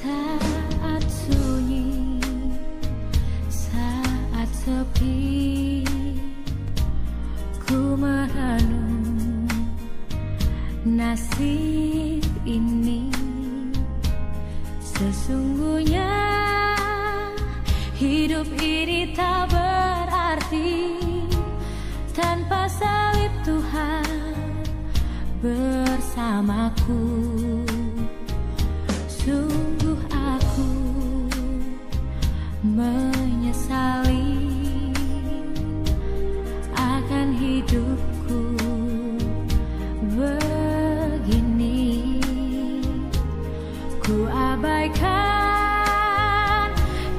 Saat sunyi, saat sepi, ku merenung nasib ini. Sesungguhnya hidup ini tak berarti tanpa salib Tuhan bersamaku. Sungguh aku menyesali akan hidupku begini. Ku abaikan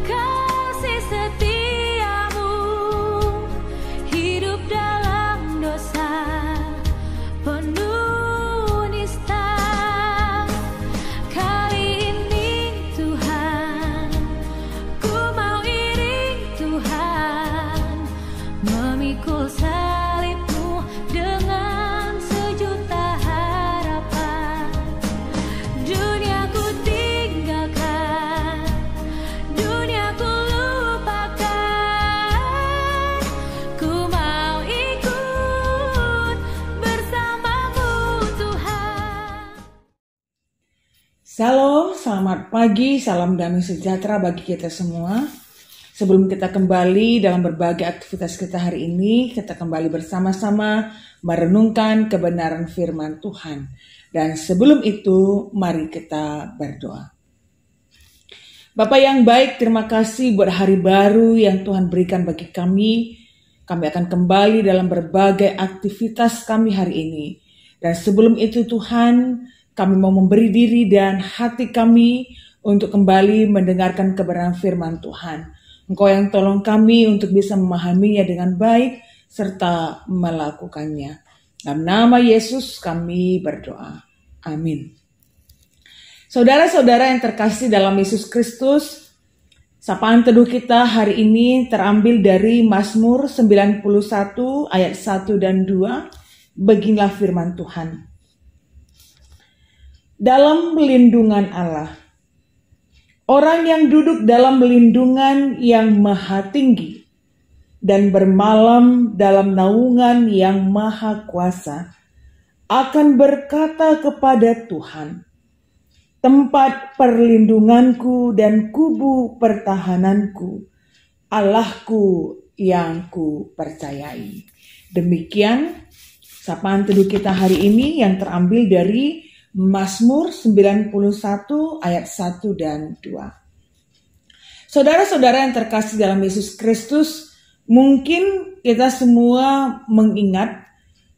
kasih setiamu, hidup dalam dosa penuh nista. Kali ini Tuhan, ku mau iring Tuhan, memikul salibmu dengan sejuta harapan. Dunia ku tinggalkan, dunia ku lupakan, ku mau ikut bersamamu Tuhan. Salam, selamat pagi, salam damai sejahtera bagi kita semua. Sebelum kita kembali dalam berbagai aktivitas kita hari ini, kita kembali bersama-sama merenungkan kebenaran firman Tuhan. Dan sebelum itu, mari kita berdoa. Bapa yang baik, terima kasih buat hari baru yang Tuhan berikan bagi kami. Kami akan kembali dalam berbagai aktivitas kami hari ini. Dan sebelum itu Tuhan, kami mau memberi diri dan hati kami untuk kembali mendengarkan kebenaran firman Tuhan. Engkau yang tolong kami untuk bisa memahaminya dengan baik serta melakukannya. Dalam nama Yesus kami berdoa. Amin. Saudara-saudara yang terkasih dalam Yesus Kristus, sapaan teduh kita hari ini terambil dari Mazmur 91 ayat 1 dan 2. Beginilah firman Tuhan. Dalam lindungan Allah, orang yang duduk dalam lindungan yang maha tinggi dan bermalam dalam naungan yang maha kuasa akan berkata kepada Tuhan, tempat perlindunganku dan kubu pertahananku, Allahku yang ku percayai. Demikian sapaan teduh kita hari ini yang terambil dari Mazmur 91 ayat 1 dan 2. Saudara-saudara yang terkasih dalam Yesus Kristus, mungkin kita semua mengingat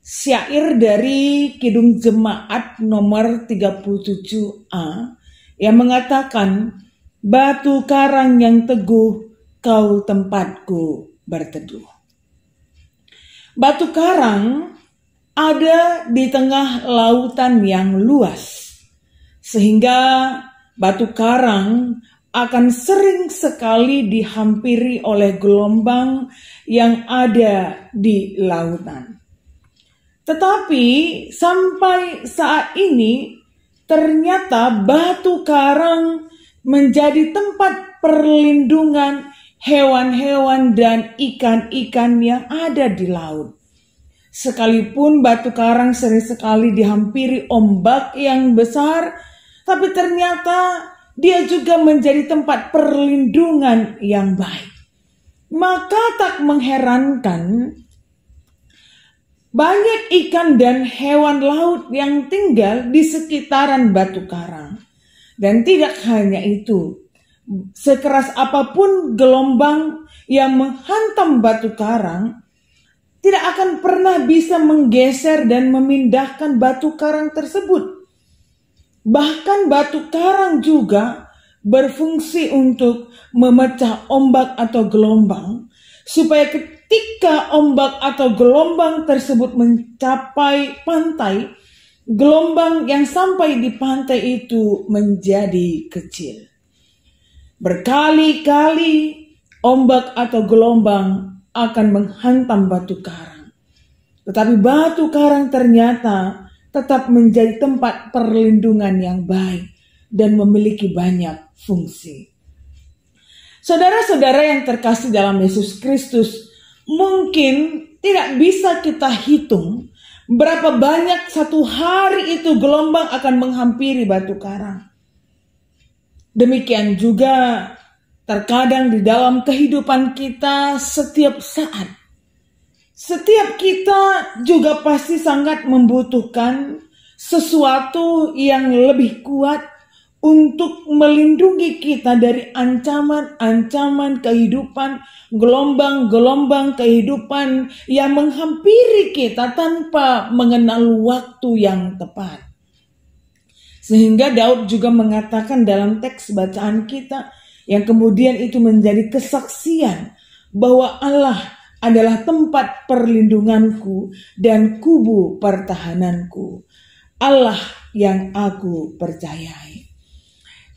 syair dari Kidung Jemaat nomor 37A yang mengatakan, batu karang yang teguh kau tempatku berteduh. Batu karang ada di tengah lautan yang luas, sehingga batu karang akan sering sekali dihampiri oleh gelombang yang ada di lautan. Tetapi sampai saat ini ternyata batu karang menjadi tempat perlindungan hewan-hewan dan ikan-ikan yang ada di laut. Sekalipun batu karang sering sekali dihampiri ombak yang besar, tapi ternyata dia juga menjadi tempat perlindungan yang baik. Maka tak mengherankan banyak ikan dan hewan laut yang tinggal di sekitaran batu karang. Dan tidak hanya itu, sekeras apapun gelombang yang menghantam batu karang, tidak akan pernah bisa menggeser dan memindahkan batu karang tersebut. Bahkan batu karang juga berfungsi untuk memecah ombak atau gelombang, supaya ketika ombak atau gelombang tersebut mencapai pantai, gelombang yang sampai di pantai itu menjadi kecil. Berkali-kali ombak atau gelombang akan menghantam batu karang. Tetapi batu karang ternyata tetap menjadi tempat perlindungan yang baik. dan memiliki banyak fungsi. Saudara-saudara yang terkasih dalam Yesus Kristus, mungkin tidak bisa kita hitung berapa banyak satu hari itu gelombang akan menghampiri batu karang. Demikian juga terkadang di dalam kehidupan kita setiap saat. Setiap kita juga pasti sangat membutuhkan sesuatu yang lebih kuat untuk melindungi kita dari ancaman-ancaman kehidupan, gelombang-gelombang kehidupan yang menghampiri kita tanpa mengenal waktu yang tepat. Sehingga Daud juga mengatakan dalam teks bacaan kita, yang kemudian itu menjadi kesaksian bahwa Allah adalah tempat perlindunganku dan kubu pertahananku, Allah yang aku percayai.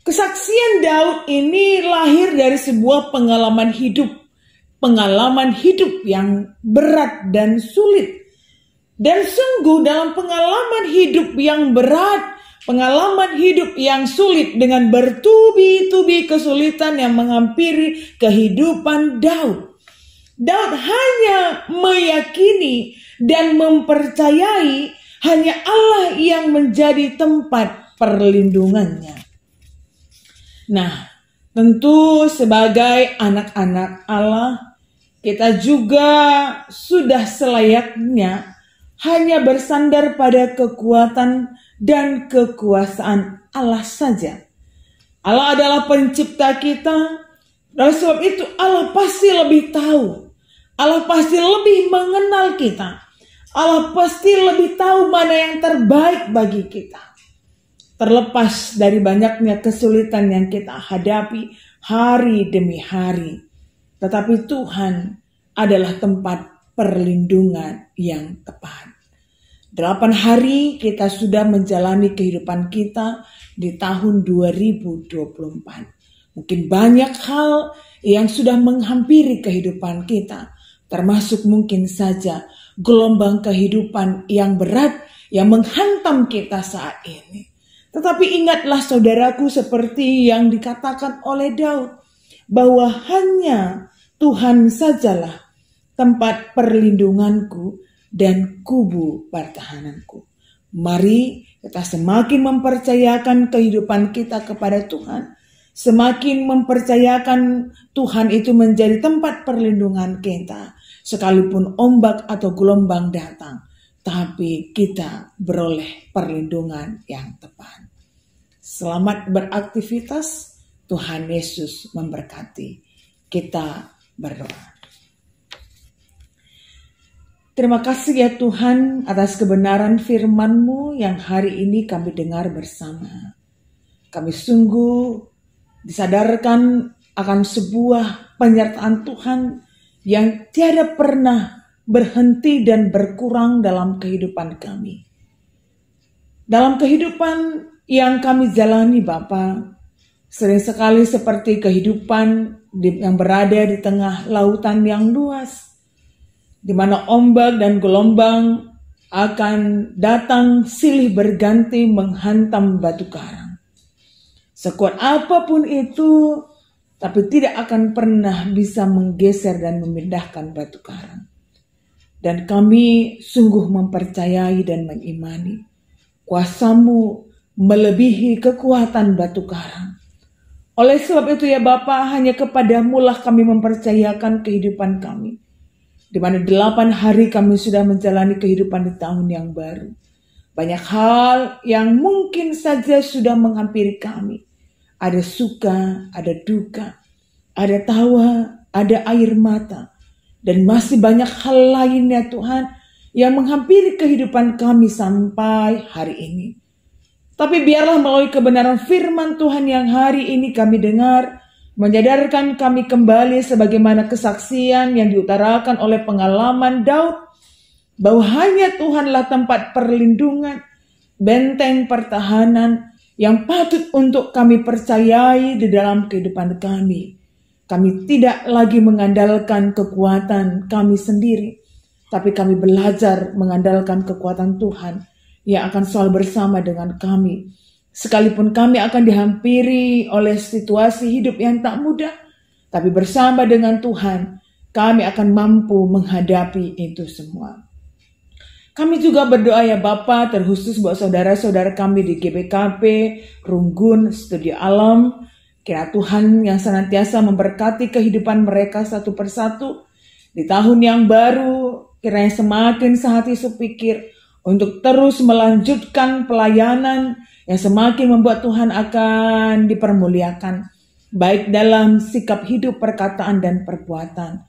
Kesaksian Daud ini lahir dari sebuah pengalaman hidup yang berat dan sulit. Dan sungguh dalam pengalaman hidup yang berat, pengalaman hidup yang sulit dengan bertubi-tubi kesulitan yang menghampiri kehidupan Daud. Daud hanya meyakini dan mempercayai hanya Allah yang menjadi tempat perlindungannya. Nah, tentu sebagai anak-anak Allah, kita juga sudah selayaknya hanya bersandar pada kekuatan dan kekuasaan Allah saja. Allah adalah pencipta kita, oleh sebab itu Allah pasti lebih tahu. Allah pasti lebih mengenal kita. Allah pasti lebih tahu mana yang terbaik bagi kita. Terlepas dari banyaknya kesulitan yang kita hadapi hari demi hari. Tetapi Tuhan adalah tempat perlindungan yang tepat. 8 hari kita sudah menjalani kehidupan kita di tahun 2024. Mungkin banyak hal yang sudah menghampiri kehidupan kita. Termasuk mungkin saja gelombang kehidupan yang berat yang menghantam kita saat ini. Tetapi ingatlah saudaraku, seperti yang dikatakan oleh Daud, bahwa hanya Tuhan sajalah tempat perlindunganku dan kubu pertahananku. Mari kita semakin mempercayakan kehidupan kita kepada Tuhan, semakin mempercayakan Tuhan itu menjadi tempat perlindungan kita. Sekalipun ombak atau gelombang datang, tapi kita beroleh perlindungan yang tepat. Selamat beraktivitas, Tuhan Yesus memberkati. Kita berdoa. Terima kasih ya Tuhan atas kebenaran firman-Mu yang hari ini kami dengar bersama. Kami sungguh disadarkan akan sebuah penyertaan Tuhan yang tiada pernah berhenti dan berkurang dalam kehidupan kami. Dalam kehidupan yang kami jalani Bapa, sering sekali seperti kehidupan yang berada di tengah lautan yang luas, di mana ombak dan gelombang akan datang silih berganti menghantam batu karang. Sekuat apapun itu, tapi tidak akan pernah bisa menggeser dan memindahkan batu karang. Dan kami sungguh mempercayai dan mengimani kuasa-Mu melebihi kekuatan batu karang. Oleh sebab itu ya Bapa, hanya kepada-Mu lah kami mempercayakan kehidupan kami. Di mana 8 hari kami sudah menjalani kehidupan di tahun yang baru. Banyak hal yang mungkin saja sudah menghampiri kami. Ada suka, ada duka, ada tawa, ada air mata. Dan masih banyak hal lainnya Tuhan yang menghampiri kehidupan kami sampai hari ini. Tapi biarlah melalui kebenaran firman Tuhan yang hari ini kami dengar, menyadarkan kami kembali sebagaimana kesaksian yang diutarakan oleh pengalaman Daud, bahwa hanya Tuhanlah tempat perlindungan, benteng pertahanan yang patut untuk kami percayai di dalam kehidupan kami. Kami tidak lagi mengandalkan kekuatan kami sendiri, tapi kami belajar mengandalkan kekuatan Tuhan yang akan selalu bersama dengan kami Sekalipun kami akan dihampiri oleh situasi hidup yang tak mudah, tapi bersama dengan Tuhan, kami akan mampu menghadapi itu semua. Kami juga berdoa ya Bapa, terkhusus buat saudara-saudara kami di GBKP, Runggun, Studio Alam. Kira Tuhan yang senantiasa memberkati kehidupan mereka satu persatu. Di tahun yang baru, kiranya semakin sehati sepikir untuk terus melanjutkan pelayanan yang semakin membuat Tuhan akan dipermuliakan, baik dalam sikap hidup, perkataan, dan perbuatan.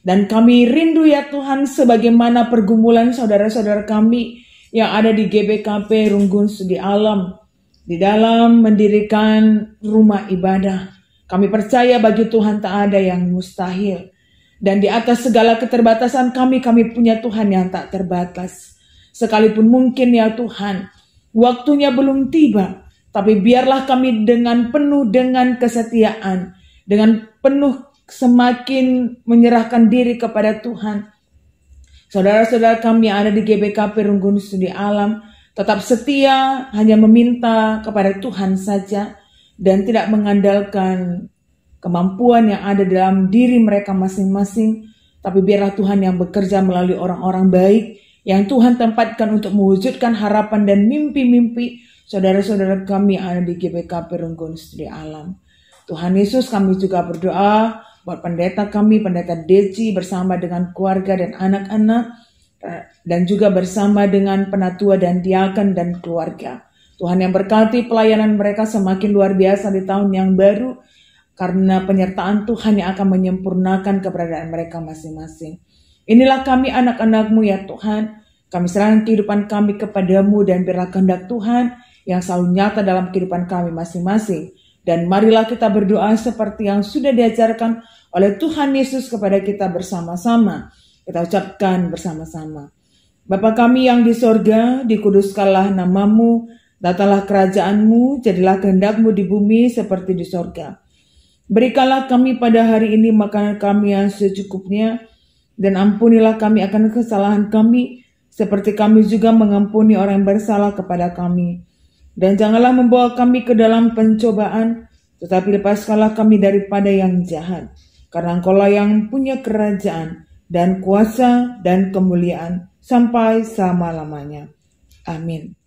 Dan kami rindu ya Tuhan, sebagaimana pergumulan saudara-saudara kami yang ada di GBKP Runggun Studi Alam, di dalam mendirikan rumah ibadah. Kami percaya bagi Tuhan tak ada yang mustahil. Dan di atas segala keterbatasan kami punya Tuhan yang tak terbatas. Sekalipun mungkin ya Tuhan, waktunya belum tiba, tapi biarlah kami dengan penuh dengan kesetiaan, dengan penuh semakin menyerahkan diri kepada Tuhan. Saudara-saudara kami yang ada di GBKP Runggun Studi Alam tetap setia hanya meminta kepada Tuhan saja dan tidak mengandalkan kemampuan yang ada dalam diri mereka masing-masing, tapi biarlah Tuhan yang bekerja melalui orang-orang baik yang Tuhan tempatkan untuk mewujudkan harapan dan mimpi-mimpi saudara-saudara kami yang ada di GBKP Runggun Studi Alam. Tuhan Yesus, kami juga berdoa buat pendeta kami, pendeta Deci bersama dengan keluarga dan anak-anak, dan juga bersama dengan penatua dan diaken dan keluarga. Tuhan yang berkati pelayanan mereka semakin luar biasa di tahun yang baru, karena penyertaan Tuhan yang akan menyempurnakan keberadaan mereka masing-masing. Inilah kami anak-anak-Mu ya Tuhan, kami serahkan kehidupan kami kepadamu dan biarlah kehendak Tuhan yang selalu nyata dalam kehidupan kami masing-masing. Dan marilah kita berdoa seperti yang sudah diajarkan oleh Tuhan Yesus kepada kita bersama-sama. Kita ucapkan bersama-sama. Bapa kami yang di sorga, dikuduskanlah namamu, datanglah kerajaanmu, jadilah kehendak-Mu di bumi seperti di sorga. Berikanlah kami pada hari ini makanan kami yang secukupnya, dan ampunilah kami akan kesalahan kami, seperti kami juga mengampuni orang yang bersalah kepada kami. Dan janganlah membawa kami ke dalam pencobaan, tetapi lepaskanlah kami daripada yang jahat. Karena Engkaulah yang punya kerajaan dan kuasa dan kemuliaan sampai selama-lamanya. Amin.